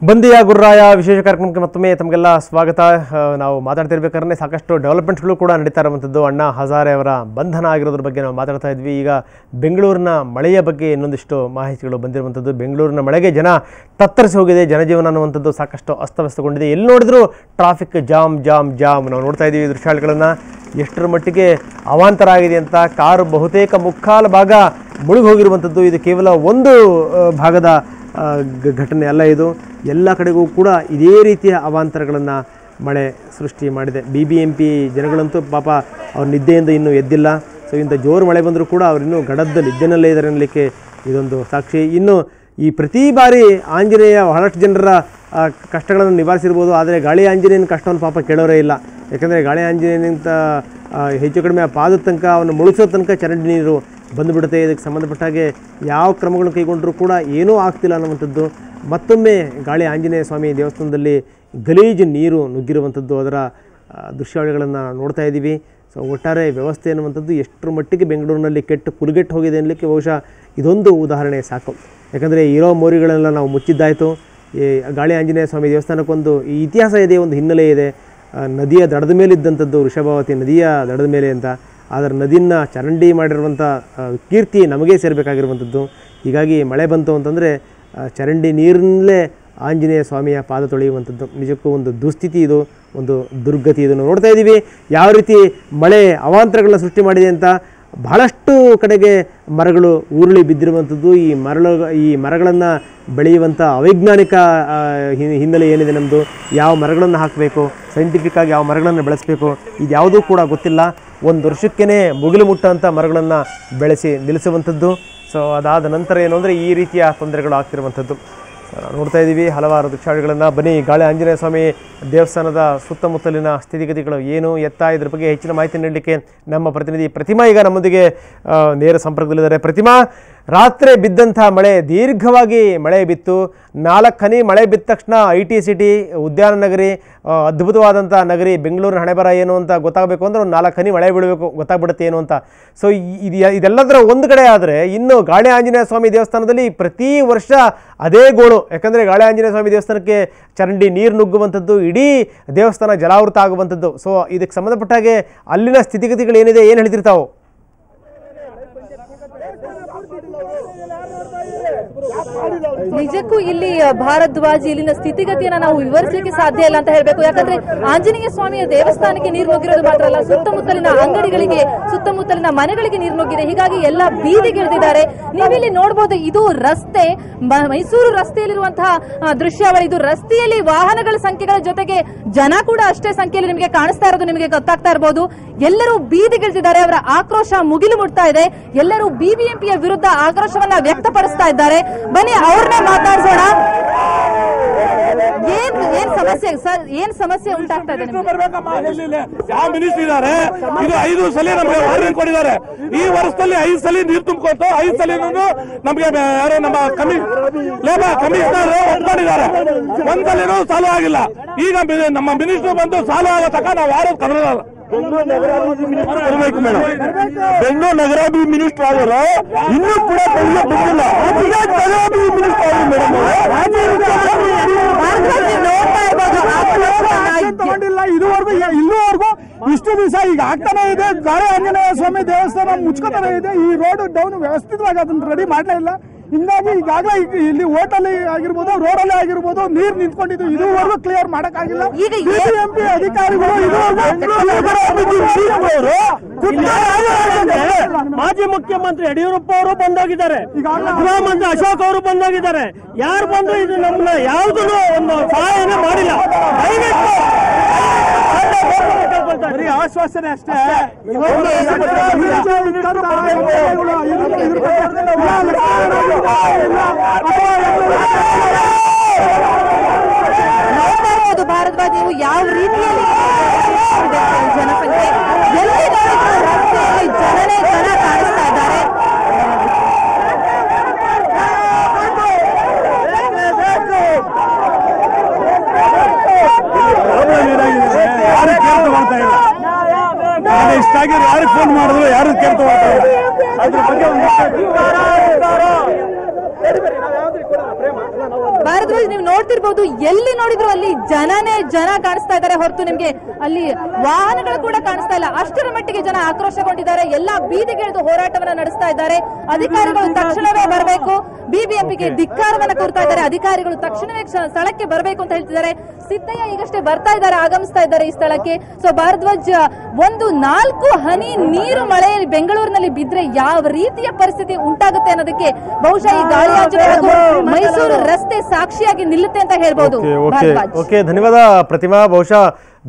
ಬಂದಿಯ ಗುರ್ರಾಯ ವಿಶೇಷ ಕಾರ್ಯಕ್ರಮಕ್ಕೆ ಮತ್ತೊಮ್ಮೆ ತಮಗೆಲ್ಲ ಸ್ವಾಗತ. ನಾವು ಮಾತಾಡ್ತಿರ್ಬೇಕಾದ್ರೆ ಸಾಕಷ್ಟು ಡೆವಲಪ್ಮೆಂಟ್ಸ್ಗಳು ಕೂಡ ನಡೀತಾ ಇರುವಂಥದ್ದು. ಅಣ್ಣಾ ಹಜಾರೆ ಅವರ ಬಂಧನ ಆಗಿರೋದ್ರ ಬಗ್ಗೆ ನಾವು ಮಾತಾಡ್ತಾ ಇದ್ವಿ. ಈಗ ಬೆಂಗಳೂರಿನ ಮಳೆಯ ಬಗ್ಗೆ ಇನ್ನೊಂದಿಷ್ಟು ಮಾಹಿತಿಗಳು ಬಂದಿರುವಂಥದ್ದು. ಬೆಂಗಳೂರಿನ ಮಳೆಗೆ ಜನ ತತ್ತರಿಸಿ ಹೋಗಿದೆ. ಜನಜೀವನ ಅನ್ನುವಂಥದ್ದು ಸಾಕಷ್ಟು ಅಸ್ತವ್ಯಸ್ತಗೊಂಡಿದೆ. ಎಲ್ಲಿ ನೋಡಿದ್ರು ಟ್ರಾಫಿಕ್ ಜಾಮ್ ಜಾಮ್ ಜಾಮ್. ನಾವು ನೋಡ್ತಾ ಇದ್ದೀವಿ ದೃಶ್ಯಾವಳಿಗಳನ್ನು. ಎಷ್ಟರ ಮಟ್ಟಿಗೆ ಅವಾಂತರ ಆಗಿದೆ ಅಂತ. ಕಾರು ಬಹುತೇಕ ಮುಕ್ಕಾಲು ಭಾಗ ಮುಳುಗಿ ಹೋಗಿರುವಂಥದ್ದು. ಇದು ಕೇವಲ ಒಂದು ಭಾಗದ ಘಟನೆ ಅಲ್ಲ, ಇದು ಎಲ್ಲ ಕಡೆಗೂ ಕೂಡ ಇದೇ ರೀತಿಯ ಅವಾಂತರಗಳನ್ನು ಮಳೆ ಸೃಷ್ಟಿ ಮಾಡಿದೆ. BBMP ಜನಗಳಂತೂ ಪಾಪ ಅವ್ರ ನಿದ್ದೆಯಿಂದ ಇನ್ನೂ ಎದ್ದಿಲ್ಲ. ಸೊ ಇಂಥ ಜೋರು ಮಳೆ ಬಂದರೂ ಕೂಡ ಅವರಿನ್ನೂ ಗಡದ್ದು ನಿದ್ದೆನಲ್ಲೇ ಇದ್ದಾರೆ ಅನ್ನಲಿಕ್ಕೆ ಇದೊಂದು ಸಾಕ್ಷಿ. ಇನ್ನು ಈ ಪ್ರತಿ ಬಾರಿ ಆಂಜನೇಯ ಬಹಳಷ್ಟು ಜನರ ಕಷ್ಟಗಳನ್ನು ನಿವಾರಿಸಿರ್ಬೋದು, ಆದರೆ ಗಾಳಿ ಆಂಜನೇಯನ ಕಷ್ಟವನ್ನು ಪಾಪ ಕೇಳೋರೇ ಇಲ್ಲ. ಯಾಕಂದರೆ ಗಾಳಿ ಆಂಜನೇಯನಿಂತ ಹೆಚ್ಚು ಕಡಿಮೆ ಆ ಪಾದದ ತನಕ ಅವನು ಮುಳುಗಿಸೋ ತನಕ ಚರಂಡಿ ನೀರು ಬಂದುಬಿಡುತ್ತೆ. ಇದಕ್ಕೆ ಸಂಬಂಧಪಟ್ಟಾಗೆ ಯಾವ ಕ್ರಮಗಳನ್ನು ಕೈಗೊಂಡರೂ ಕೂಡ ಏನೂ ಆಗ್ತಿಲ್ಲ ಅನ್ನುವಂಥದ್ದು. ಮತ್ತೊಮ್ಮೆ ಗಾಳಿ ಆಂಜನೇಯ ಸ್ವಾಮಿ ದೇವಸ್ಥಾನದಲ್ಲಿ ಗಲೀಜು ನೀರು ನುಗ್ಗಿರುವಂಥದ್ದು, ಅದರ ದೃಶ್ಯಾವಳಿಗಳನ್ನು ನೋಡ್ತಾ ಇದ್ದೀವಿ. ಸೊ ಒಟ್ಟಾರೆ ವ್ಯವಸ್ಥೆ ಅನ್ನುವಂಥದ್ದು ಎಷ್ಟರ ಮಟ್ಟಿಗೆ ಬೆಂಗಳೂರಿನಲ್ಲಿ ಕುಲಗೆಟ್ಟು ಹೋಗಿದೆ ಅನ್ನಲಿಕ್ಕೆ ಬಹುಶಃ ಇದೊಂದು ಉದಾಹರಣೆ ಸಾಕು. ಯಾಕಂದರೆ ಇರೋ ಮೋರಿಗಳೆಲ್ಲ ನಾವು ಮುಚ್ಚಿದ್ದಾಯಿತು. ಈ ಗಾಳಿ ಆಂಜನೇಯ ಸ್ವಾಮಿ ದೇವಸ್ಥಾನಕ್ಕೊಂದು ಇತಿಹಾಸ ಇದೆ, ಒಂದು ಹಿನ್ನೆಲೆ ಇದೆ. ನದಿಯ ದಡದ ಮೇಲೆ ಇದ್ದಂಥದ್ದು, ವೃಷಭಾವತಿ ನದಿಯ ದಡದ ಮೇಲೆ ಅಂತ. ಆದರೆ ನದಿಯನ್ನು ಚರಂಡಿ ಮಾಡಿರುವಂಥ ಕೀರ್ತಿ ನಮಗೇ ಸೇರಬೇಕಾಗಿರುವಂಥದ್ದು. ಹೀಗಾಗಿ ಮಳೆ ಬಂತು ಅಂತಂದರೆ ಚರಂಡಿ ನೀರಲ್ಲೇ ಆಂಜನೇಯ ಸ್ವಾಮಿಯ ಪಾದ ತೊಳೆಯುವಂಥದ್ದು ನಿಜಕ್ಕೂ ಒಂದು ದುಸ್ಥಿತಿ, ಇದು ಒಂದು ದುರ್ಗತಿ. ಇದನ್ನು ನೋಡ್ತಾ ಇದ್ದೀವಿ ಯಾವ ರೀತಿ ಮಳೆ ಅವಾಂತರಗಳನ್ನ ಸೃಷ್ಟಿ ಮಾಡಿದೆ ಅಂತ. ಬಹಳಷ್ಟು ಕಡೆಗೆ ಮರಗಳು ಉರುಳಿ ಬಿದ್ದಿರುವಂಥದ್ದು. ಈ ಮರಗಳನ್ನು ಬೆಳೆಯುವಂಥ ಅವೈಜ್ಞಾನಿಕ ಹಿನ್ನೆಲೆ ಏನಿದೆ ನಮ್ಮದು. ಯಾವ ಮರಗಳನ್ನು ಹಾಕಬೇಕು, ಸೈಂಟಿಫಿಕ್ಕಾಗಿ ಯಾವ ಮರಗಳನ್ನು ಬೆಳೆಸಬೇಕು, ಇದು ಯಾವುದೂ ಕೂಡ ಗೊತ್ತಿಲ್ಲ. ಒಂದು ವರ್ಷಕ್ಕೇ ಮುಗಿಲು ಮುಟ್ಟಂಥ ಮರಗಳನ್ನು ಬೆಳೆಸಿ ನಿಲ್ಲಿಸುವಂಥದ್ದು. ಸೊ ಅದಾದ ನಂತರ ಏನು ಅಂದರೆ ಈ ರೀತಿಯ ತೊಂದರೆಗಳು ಆಗ್ತಿರುವಂಥದ್ದು ನೋಡ್ತಾ ಇದ್ದೀವಿ. ಹಲವಾರು ದೃಶ್ಯಾವಳಿಗಳನ್ನು. ಬನ್ನಿ, ಗಾಳಿ ಆಂಜನೇಯ ಸ್ವಾಮಿ ದೇವಸ್ಥಾನದ ಸುತ್ತಮುತ್ತಲಿನ ಸ್ಥಿತಿಗತಿಗಳು ಏನು ಎತ್ತ, ಇದ್ರ ಬಗ್ಗೆ ಹೆಚ್ಚಿನ ಮಾಹಿತಿ ನೀಡಲಿಕ್ಕೆ ನಮ್ಮ ಪ್ರತಿನಿಧಿ ಪ್ರತಿಮಾ ಈಗ ನಮ್ಮೊಂದಿಗೆ ನೇರ ಸಂಪರ್ಕದಲ್ಲಿದ್ದಾರೆ. ಪ್ರತಿಮಾ, ರಾತ್ರಿ ಬಿದ್ದಂಥ ಮಳೆ, ದೀರ್ಘವಾಗಿ ಮಳೆ ಬಿತ್ತು. 4 ಹನಿ ಮಳೆ ಬಿದ್ದ ತಕ್ಷಣ IT ಸಿಟಿ, ಉದ್ಯಾನ ನಗರಿ, ಅದ್ಭುತವಾದಂಥ ನಗರಿ ಬೆಂಗಳೂರಿನ ಹಣೆಬರ ಏನು ಅಂತ ಗೊತ್ತಾಗಬೇಕು ಅಂದರೆ ಒಂದು 4 ಹನಿ ಮಳೆ ಬೀಳಬೇಕು, ಗೊತ್ತಾಗ್ಬಿಡುತ್ತೆ ಏನು ಅಂತ. ಸೊ ಇದೆಲ್ಲದರ ಒಂದು ಕಡೆ ಆದರೆ, ಇನ್ನು ಗಾಳಿ ಆಂಜನೇಯ ಸ್ವಾಮಿ ದೇವಸ್ಥಾನದಲ್ಲಿ ಪ್ರತಿ ವರ್ಷ ಅದೇ ಗೋಳು. ಯಾಕಂದರೆ ಗಾಳಿ ಆಂಜನೇಯ ಸ್ವಾಮಿ ದೇವಸ್ಥಾನಕ್ಕೆ ಚರಂಡಿ ನೀರು ನುಗ್ಗುವಂಥದ್ದು, ಇಡೀ ದೇವಸ್ಥಾನ ಜಲಾವೃತ ಆಗುವಂಥದ್ದು. ಸೊ ಇದಕ್ಕೆ ಸಂಬಂಧಪಟ್ಟ ಹಾಗೆ ಅಲ್ಲಿನ ಸ್ಥಿತಿಗತಿಗಳು ಏನಿದೆ, ಏನು ಹೇಳ್ತಿರ್ತಾವೆ? ನಿಜಕ್ಕೂ ಇಲ್ಲಿ ಭಾರದ್ವಾಜ್ ಇಲ್ಲಿನ ಸ್ಥಿತಿಗತಿಯನ್ನ ನಾವು ವಿವರಿಸಲಿಕ್ಕೆ ಸಾಧ್ಯ ಇಲ್ಲ ಅಂತ ಹೇಳ್ಬೇಕು. ಯಾಕಂದ್ರೆ ಆಂಜನೇಯ ಸ್ವಾಮಿಯ ದೇವಸ್ಥಾನಕ್ಕೆ ನೀರು ನುಗ್ಗಿರೋದು ಮಾತ್ರ ಅಲ್ಲ, ಸುತ್ತಮುತ್ತಲಿನ ಅಂಗಡಿಗಳಿಗೆ, ಸುತ್ತಮುತ್ತಲಿನ ಮನೆಗಳಿಗೆ ನೀರು ನುಗ್ಗಿದೆ. ಹೀಗಾಗಿ ಎಲ್ಲ ಬೀದಿಗಿಳಿದಿದ್ದಾರೆ. ನೀವಿಲ್ಲಿ ನೋಡಬಹುದು, ಇದು ರಸ್ತೆ, ಮೈಸೂರು ರಸ್ತೆಯಲ್ಲಿರುವಂತಹ ದೃಶ್ಯಾವಳಿ. ಇದು ರಸ್ತೆಯಲ್ಲಿ ವಾಹನಗಳ ಸಂಖ್ಯೆಗಳ ಜೊತೆಗೆ ಜನ ಕೂಡ ಅಷ್ಟೇ ಸಂಖ್ಯೆಯಲ್ಲಿ ನಿಮಗೆ ಕಾಣಿಸ್ತಾ ಇರೋದು ನಿಮಗೆ ಗೊತ್ತಾಗ್ತಾ ಇರಬಹುದು. ಎಲ್ಲರೂ ಬೀದಿಗಿಳಿದಿದ್ದಾರೆ. ಅವರ ಆಕ್ರೋಶ ಮುಗಿಲು ಮುಟ್ತಾ ಇದೆ. ಎಲ್ಲರೂ BBMPಯ ವಿರುದ್ಧ ಆಕ್ರೋಶವನ್ನ ವ್ಯಕ್ತಪಡಿಸ್ತಾ ಇದ್ದಾರೆ. ಬನ್ನಿ ಅವ್ರನ್ನೇ ಮಾತಾಡ್ಸೋಣ. ಏನ್ ಸಮಸ್ಯೆ ಉಂಟಾಗ್ತಾ ಇದೆ? ಯಾವ ಮಿನಿಸ್ಟರ್ ಇದ್ದಾರೆ? ಇದು 5 ಸಲ ನಮಗೆ ವಾರ್ನಿಂಗ್ ಕೊಟ್ಟಿದ್ದಾರೆ. ಈ ವರ್ಷದಲ್ಲಿ 5 ಸಲ ನೀರು ತುಂಬಿಕೊಟ್ಟು 5 ಸಲ ನಮಗೆ ಯಾರು ನಮ್ಮ ಲೇಬರ್ ಕಮಿಷನರ್ ಒಪ್ಕೊಂಡಿದ್ದಾರೆ. ಒಂದ್ಸಲಿನೂ ಸಾಲು ಆಗಿಲ್ಲ. ಈಗ ನಮ್ಮ ಮಿನಿಸ್ಟರ್ ಬಂದು ಸಾಲು ಆಗೋ ತನಕ ನಾವು ಯಾರು ಕದರಲ್ಲ. ಬೆಂಗಳೂರು ನಗರಾಭಿವೃದ್ಧಿ ಮಿನಿಸ್ಟರ್ ಆದರೂ ಇನ್ನೂ ಕೂಡ ಬಂದಿಲ್ಲ. ಇಲ್ಲಿವರೆಗೂ ಇಷ್ಟು ದಿವಸ ಈಗ ಆಗ್ತಾನೆ ಇದೆ. ಗಾಳಿ ಆಂಜನೇಯ ಸ್ವಾಮಿ ದೇವಸ್ಥಾನ ಮುಚ್ಕೋತಾನೆ ಇದೆ. ಈ ರೋಡ್ ಡೌನ್ ವ್ಯವಸ್ಥಿತವಾಗಿ ಅದನ್ನ ರೆಡಿ ಮಾಡಲೇ ಇಲ್ಲ. ಹಿಂಗಾಗಿ ಈಗಾಗಲೇ ಇಲ್ಲಿ ಹೋಟೆಲ್ ಆಗಿರ್ಬೋದು, ರೋಡಲ್ಲೇ ಆಗಿರ್ಬೋದು, ನೀರು ನಿಂತ್ಕೊಂಡಿದ್ದು ಇದುವರೆಗೂ ಕ್ಲಿಯರ್ ಮಾಡಕ್ಕಾಗಿಲ್ಲ. BBMP ಅಧಿಕಾರಿಗಳು ಮಾಜಿ ಮುಖ್ಯಮಂತ್ರಿ ಯಡಿಯೂರಪ್ಪ ಅವರು ಬಂದೋಗಿದ್ದಾರೆ, ಗೃಹ ಮಂತ್ರಿ ಅಶೋಕ್ ಅವರು ಬಂದೋಗಿದ್ದಾರೆ. ಯಾರು ಬಂದು ಇದು ನಮ್ಮನ್ನ ಯಾವುದೂ ಒಂದು ಸಹಾಯನೇ ಮಾಡಿಲ್ಲ. ಬರೀ ಆಶ್ವಾಸನೆ ಅಷ್ಟೇ. ಭಾರದ್ವಾಜ್, ನೀವು ಯಾವ ರೀತಿಯಲ್ಲಿ ಜನಸಂಖ್ಯೆ ಎಲ್ಲಿ ರಸ್ತೆಯಲ್ಲಿ ಜನನೇ ಜನ ಕಾಣಿಸ್ತಾ ಇದ್ದಾರೆ. ಇಷ್ಟಾಗಿ ಯಾರಿಗೆ ಫೋನ್ ಮಾಡಿದ್ರು ಯಾರು ಕೇಳ್ತಾ ಅದ್ರ ಬಗ್ಗೆ ಭಾರದ್ವಾಜ್ ನೀವು ನೋಡ್ತಿರ್ಬೋದು, ಎಲ್ಲಿ ನೋಡಿದ್ರು ಅಲ್ಲಿ ಜನನೇ ಜನ ಕಾಣಿಸ್ತಾ ಇದ್ದಾರೆ ಹೊರತು ನಿಮ್ಗೆ ಅಲ್ಲಿ ವಾಹನಗಳು ಕೂಡ ಕಾಣಿಸ್ತಾ ಇಲ್ಲ. ಅಷ್ಟರ ಮಟ್ಟಿಗೆ ಜನ ಆಕ್ರೋಶಗೊಂಡಿದ್ದಾರೆ. ಎಲ್ಲಾ ಬೀದಿಗಿಳಿದು ಹೋರಾಟವನ್ನ ನಡೆಸ್ತಾ ಇದ್ದಾರೆ. ಅಧಿಕಾರಿಗಳು ತಕ್ಷಣವೇ ಬರಬೇಕು, ಬಿಬಿಎಂಪಿಗೆ ಧಿಕ್ಕಾರವನ್ನ ಕೋರ್ತಾ ಇದ್ದಾರೆ. ಅಧಿಕಾರಿಗಳು ತಕ್ಷಣವೇ ಸ್ಥಳಕ್ಕೆ ಬರಬೇಕು ಅಂತ ಹೇಳ್ತಿದ್ದಾರೆ. ಸಿದ್ದಯ್ಯ ಈಗಷ್ಟೇ ಬರ್ತಾ ಇದ್ದಾರೆ, ಆಗಮಿಸ್ತಾ ಇದ್ದಾರೆ ಈ ಸ್ಥಳಕ್ಕೆ. ಸೊ ಭಾರದ್ವಾಜ್, ಒಂದು 4 ಹನಿ ನೀರು ಮಳೆ ಬೆಂಗಳೂರಿನಲ್ಲಿ ಬಿದ್ರೆ ಯಾವ ರೀತಿಯ ಪರಿಸ್ಥಿತಿ ಉಂಟಾಗುತ್ತೆ ಅನ್ನೋದಕ್ಕೆ ಬಹುಶಃ ಈ ಗಾಳಿಯಾಚೆ ಹಾಗೂ ಮೈಸೂರು ರಸ್ತೆ ಸಾಕ್ಷಿಯಾಗಿ ನಿಲ್ಲುತ್ತೆ ಅಂತ ಹೇಳ್ಬೋದು. ಓಕೆ, ಧನ್ಯವಾದ ಪ್ರತಿಮಾ. ಬಹುಶಃ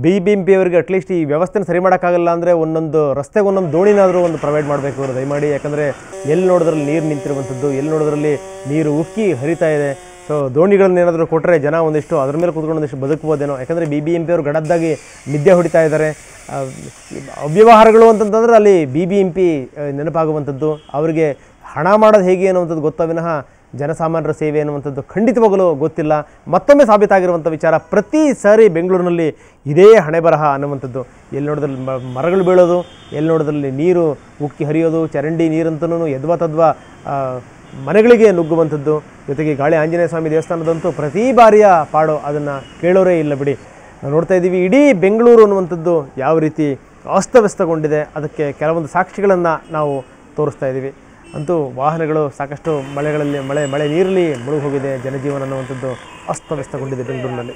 ಬಿಬಿಎಂಪಿ ಅವರಿಗೆ ಅಟ್ಲೀಸ್ಟ್ ಈ ವ್ಯವಸ್ಥೆನ ಸರಿ ಮಾಡೋಕ್ಕಾಗಲ್ಲ ಅಂದರೆ ಒಂದೊಂದು ರಸ್ತೆಗೆ ಒಂದೊಂದು ದೋಣಿನಾದರೂ ಒಂದು ಪ್ರೊವೈಡ್ ಮಾಡಬೇಕು ಅವರು ದಯಮಾಡಿ. ಯಾಕಂದರೆ ಎಲ್ಲಿ ನೋಡೋದ್ರಲ್ಲಿ ನೀರು ನಿಂತಿರುವಂಥದ್ದು, ಎಲ್ಲಿ ನೋಡೋದ್ರಲ್ಲಿ ನೀರು ಉಕ್ಕಿ ಹರಿತಾ ಇದೆ. ಸೊ ದೋಣಿಗಳನ್ನ ಏನಾದರೂ ಕೊಟ್ಟರೆ ಜನ ಒಂದಿಷ್ಟು ಅದ್ರ ಮೇಲೆ ಕೂತ್ಕೊಂಡು ಒಂದಿಷ್ಟು ಬದುಕ್ಬೋದೇನೋ. ಯಾಕಂದರೆ ಬಿಬಿಎಂಪಿ ಅವರು ಗಡದ್ದಾಗಿ ನಿದ್ದೆ ಹೊಡಿತಾ ಇದ್ದಾರೆ. ಅವ್ಯವಹಾರಗಳು ಅಂತಂತಂದ್ರೆ ಅಲ್ಲಿ ಬಿಬಿಎಂಪಿ ನೆನಪಾಗುವಂಥದ್ದು. ಅವರಿಗೆ ಹಣ ಮಾಡೋದು ಹೇಗೆ ಅನ್ನುವಂಥದ್ದು ಗೊತ್ತಾ ವಿನಃ ಜನಸಾಮಾನ್ಯರ ಸೇವೆ ಅನ್ನುವಂಥದ್ದು ಖಂಡಿತವಾಗಲೂ ಗೊತ್ತಿಲ್ಲ. ಮತ್ತೊಮ್ಮೆ ಸಾಬೀತಾಗಿರುವಂಥ ವಿಚಾರ, ಪ್ರತಿ ಸಾರಿ ಬೆಂಗಳೂರಿನಲ್ಲಿ ಇದೇ ಹಣೆ ಬರಹ ಅನ್ನುವಂಥದ್ದು. ಎಲ್ಲಿ ನೋಡಿದ್ರಲ್ಲಿ ಮರಗಳು ಬೀಳೋದು, ಎಲ್ಲಿ ನೋಡಿದ್ರಲ್ಲಿ ನೀರು ಉಕ್ಕಿ ಹರಿಯೋದು, ಚರಂಡಿ ನೀರಂತನೂ ಯದ್ವಾ ತದ್ವಾ ಮನೆಗಳಿಗೆ ನುಗ್ಗುವಂಥದ್ದು. ಜೊತೆಗೆ ಗಾಳಿ ಆಂಜನೇಯ ಸ್ವಾಮಿ ದೇವಸ್ಥಾನದಂತೂ ಪ್ರತಿ ಬಾರಿಯ ಪಾಡು, ಅದನ್ನು ಕೇಳೋರೇ ಇಲ್ಲ ಬಿಡಿ. ನಾವು ನೋಡ್ತಾ ಇದ್ದೀವಿ ಇಡೀ ಬೆಂಗಳೂರು ಅನ್ನುವಂಥದ್ದು ಯಾವ ರೀತಿ ಅಸ್ತವ್ಯಸ್ತಗೊಂಡಿದೆ, ಅದಕ್ಕೆ ಕೆಲವೊಂದು ಸಾಕ್ಷಿಗಳನ್ನು ನಾವು ತೋರಿಸ್ತಾ ಇದ್ದೀವಿ. ಅಂತೂ ವಾಹನಗಳು ಸಾಕಷ್ಟು ಮಳೆ ನೀರಲ್ಲಿ ಮುಳುಗಿ ಹೋಗಿದೆ. ಜನಜೀವನ ಅನ್ನುವಂಥದ್ದು ಅಸ್ತವ್ಯಸ್ತಗೊಂಡಿದೆ ಬೆಂಗಳೂರಿನಲ್ಲಿ.